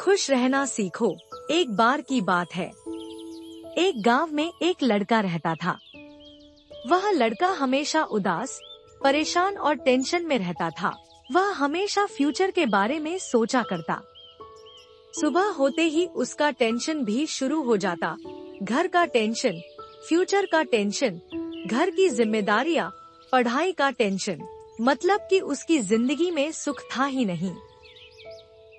खुश रहना सीखो। एक बार की बात है, एक गांव में एक लड़का रहता था। वह लड़का हमेशा उदास, परेशान और टेंशन में रहता था। वह हमेशा फ्यूचर के बारे में सोचा करता। सुबह होते ही उसका टेंशन भी शुरू हो जाता। घर का टेंशन, फ्यूचर का टेंशन, घर की जिम्मेदारियां, पढ़ाई का टेंशन, मतलब कि उसकी जिंदगी में सुख था ही नहीं।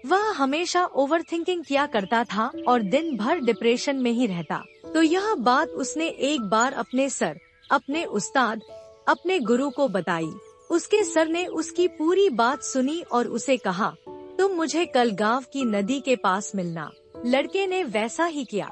वह हमेशा ओवरथिंकिंग किया करता था और दिन भर डिप्रेशन में ही रहता। तो यह बात उसने एक बार अपने सर, अपने उस्ताद, अपने गुरु को बताई। उसके सर ने उसकी पूरी बात सुनी और उसे कहा, तुम मुझे कल गांव की नदी के पास मिलना। लड़के ने वैसा ही किया।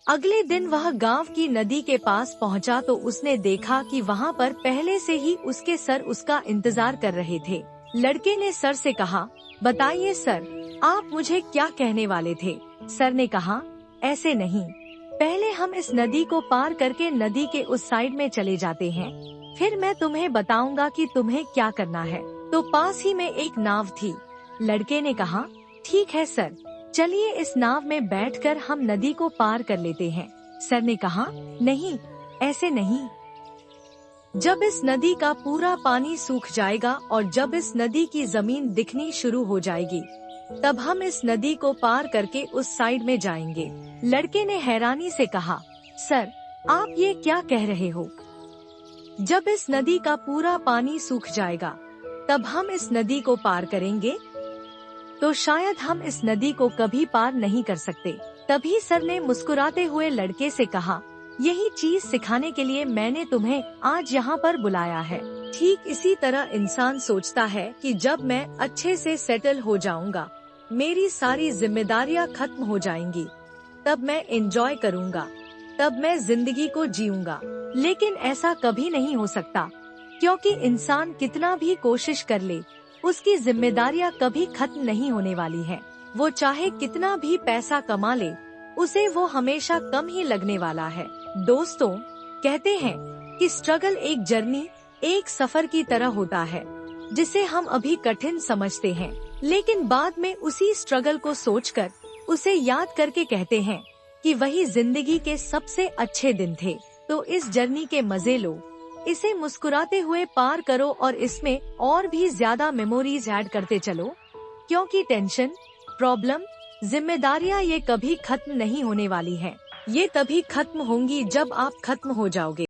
अगले दिन वह गांव की नदी के पास पहुंचा तो उसने देखा कि वहां पर पहले से ही उसके सर उसका इंतजार कर रहे थे। लड़के ने सर से कहा, बताइए सर, आप मुझे क्या कहने वाले थे? सर ने कहा, ऐसे नहीं, पहले हम इस नदी को पार करके नदी के उस साइड में चले जाते हैं, फिर मैं तुम्हें बताऊंगा कि तुम्हें क्या करना है। तो पास ही में एक नाव थी। लड़के ने कहा, ठीक है सर, चलिए इस नाव में बैठकर हम नदी को पार कर लेते हैं। सर ने कहा, नहीं, ऐसे नहीं। जब इस नदी का पूरा पानी सूख जाएगा और जब इस नदी की जमीन दिखनी शुरू हो जाएगी, तब हम इस नदी को पार करके उस साइड में जाएंगे। लड़के ने हैरानी से कहा, सर, आप ये क्या कह रहे हो? जब इस नदी का पूरा पानी सूख जाएगा, तब हम इस नदी को पार करेंगे, तो शायद हम इस नदी को कभी पार नहीं कर सकते। तभी सर ने मुस्कुराते हुए लड़के से कहा, यही चीज सिखाने के लिए मैंने तुम्हें आज यहाँ पर बुलाया है। ठीक इसी तरह इंसान सोचता है कि जब मैं अच्छे से सेटल हो जाऊंगा, मेरी सारी जिम्मेदारियाँ खत्म हो जाएंगी, तब मैं एंजॉय करूंगा, तब मैं जिंदगी को जीऊंगा। लेकिन ऐसा कभी नहीं हो सकता, क्योंकि इंसान कितना भी कोशिश कर ले, उसकी जिम्मेदारियां कभी खत्म नहीं होने वाली है। वो चाहे कितना भी पैसा कमा ले, उसे वो हमेशा कम ही लगने वाला है। दोस्तों, कहते हैं कि स्ट्रगल एक जर्नी, एक सफर की तरह होता है, जिसे हम अभी कठिन समझते हैं, लेकिन बाद में उसी स्ट्रगल को सोचकर, उसे याद करके कहते हैं कि वही जिंदगी के सबसे अच्छे दिन थे। तो इस जर्नी के मजे लो, इसे मुस्कुराते हुए पार करो और इसमें और भी ज्यादा मेमोरीज ऐड करते चलो, क्योंकि टेंशन, प्रॉब्लम, जिम्मेदारियां ये कभी खत्म नहीं होने वाली हैं। ये तभी खत्म होंगी जब आप खत्म हो जाओगे।